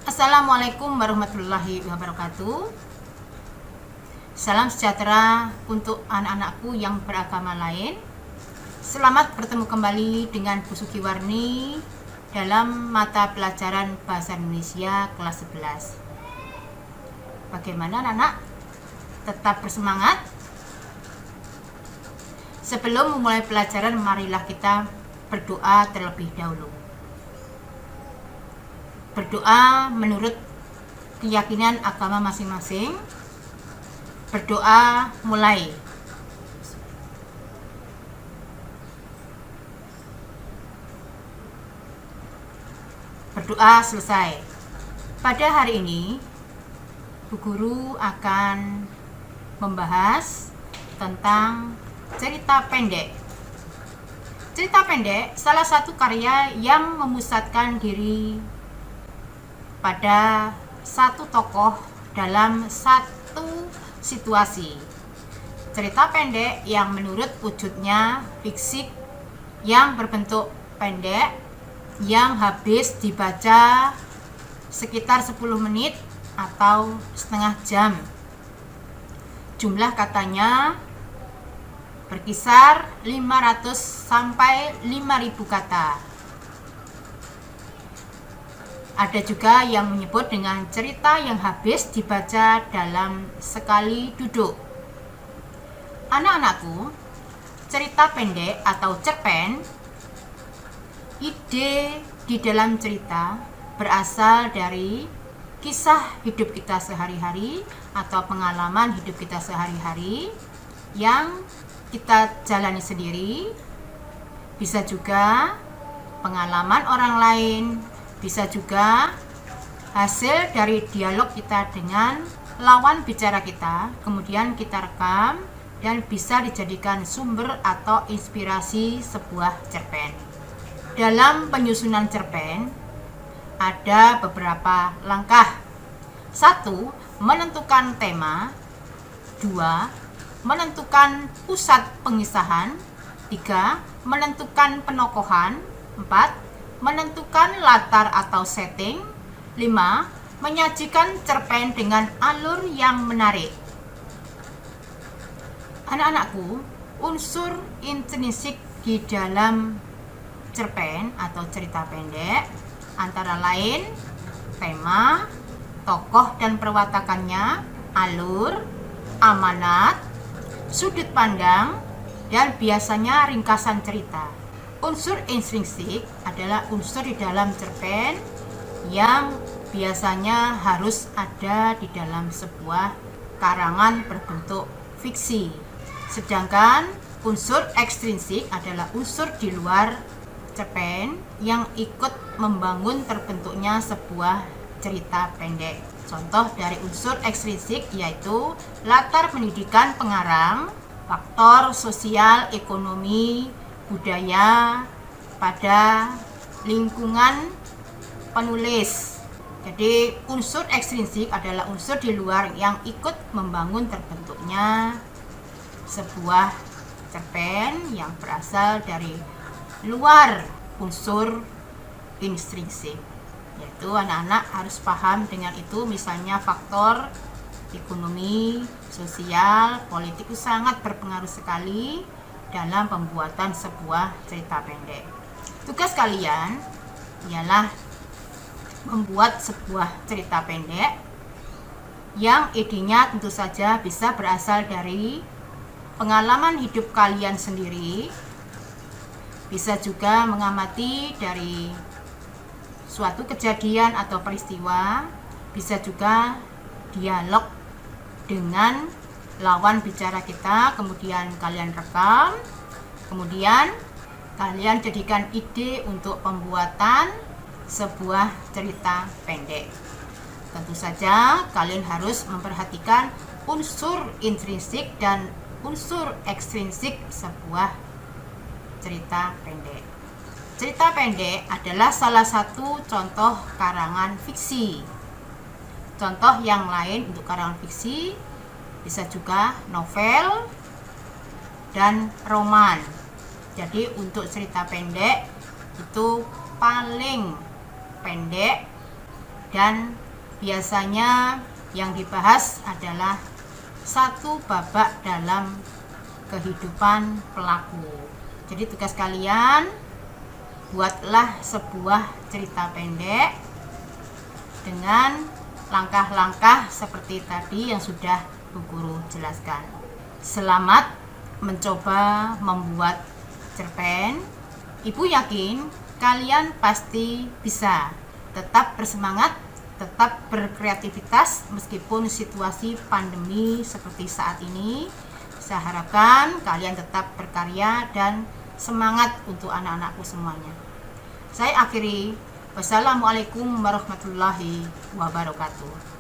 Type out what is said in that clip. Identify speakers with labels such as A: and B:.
A: Assalamualaikum warahmatullahi wabarakatuh. Salam sejahtera untuk anak-anakku yang beragama lain. Selamat bertemu kembali dengan Bu Sugiwarni dalam mata pelajaran Bahasa Indonesia kelas 11. Bagaimana anak-anak? Tetap bersemangat? Sebelum memulai pelajaran, marilah kita berdoa terlebih dahulu. Berdoa menurut keyakinan agama masing-masing. Berdoa mulai. Berdoa selesai. Pada hari ini, Bu Guru akan membahas tentang cerita pendek. Cerita pendek salah satu karya yang memusatkan diri pada satu tokoh dalam satu situasi. Cerita pendek yang menurut wujudnya fiksi, yang berbentuk pendek, yang habis dibaca sekitar 10 menit atau setengah jam. Jumlah katanya berkisar 500 sampai 5000 kata. Ada juga yang menyebut dengan cerita yang habis dibaca dalam sekali duduk. Anak-anakku, cerita pendek atau cerpen, ide di dalam cerita berasal dari kisah hidup kita sehari-hari atau pengalaman hidup kita sehari-hari yang kita jalani sendiri. Bisa juga pengalaman orang lain, bisa juga hasil dari dialog kita dengan lawan bicara kita, kemudian kita rekam dan bisa dijadikan sumber atau inspirasi sebuah cerpen. Dalam penyusunan cerpen ada beberapa langkah. 1. Menentukan tema. 2. Menentukan pusat pengisahan. 3. Menentukan penokohan. 4. Menentukan latar atau setting. 5. Menyajikan cerpen dengan alur yang menarik. Anak-anakku, unsur intrinsik di dalam cerpen atau cerita pendek antara lain tema, tokoh dan perwatakannya, alur, amanat, sudut pandang, dan biasanya ringkasan cerita. Unsur intrinsik adalah unsur di dalam cerpen yang biasanya harus ada di dalam sebuah karangan berbentuk fiksi. Sedangkan unsur ekstrinsik adalah unsur di luar cerpen yang ikut membangun terbentuknya sebuah cerita pendek. Contoh dari unsur ekstrinsik yaitu latar pendidikan pengarang, faktor sosial, ekonomi, budaya pada lingkungan penulis. Jadi unsur ekstrinsik adalah unsur di luar yang ikut membangun terbentuknya sebuah cerpen yang berasal dari luar unsur intrinsik. Yaitu anak-anak harus paham dengan itu, misalnya faktor ekonomi, sosial, politik itu sangat berpengaruh sekali dalam pembuatan sebuah cerita pendek. Tugas kalian ialah membuat sebuah cerita pendek yang idenya tentu saja bisa berasal dari pengalaman hidup kalian sendiri, bisa juga mengamati dari suatu kejadian atau peristiwa, bisa juga dialog dengan lawan bicara kita, kemudian kalian rekam, kemudian kalian jadikan ide untuk pembuatan sebuah cerita pendek. Tentu saja kalian harus memperhatikan unsur intrinsik dan unsur ekstrinsik sebuah cerita pendek. Cerita pendek adalah salah satu contoh karangan fiksi. Contoh yang lain untuk karangan fiksi bisa juga novel dan roman. Jadi untuk cerita pendek itu paling pendek dan biasanya yang dibahas adalah satu babak dalam kehidupan pelaku. Jadi tugas kalian, buatlah sebuah cerita pendek dengan langkah-langkah seperti tadi yang sudah Bu Guru jelaskan. Selamat mencoba membuat cerpen. Ibu yakin kalian pasti bisa. Tetap bersemangat, tetap berkreativitas meskipun situasi pandemi seperti saat ini. Saya harapkan kalian tetap berkarya dan semangat untuk anak-anakku semuanya. Saya akhiri. Wassalamualaikum warahmatullahi wabarakatuh.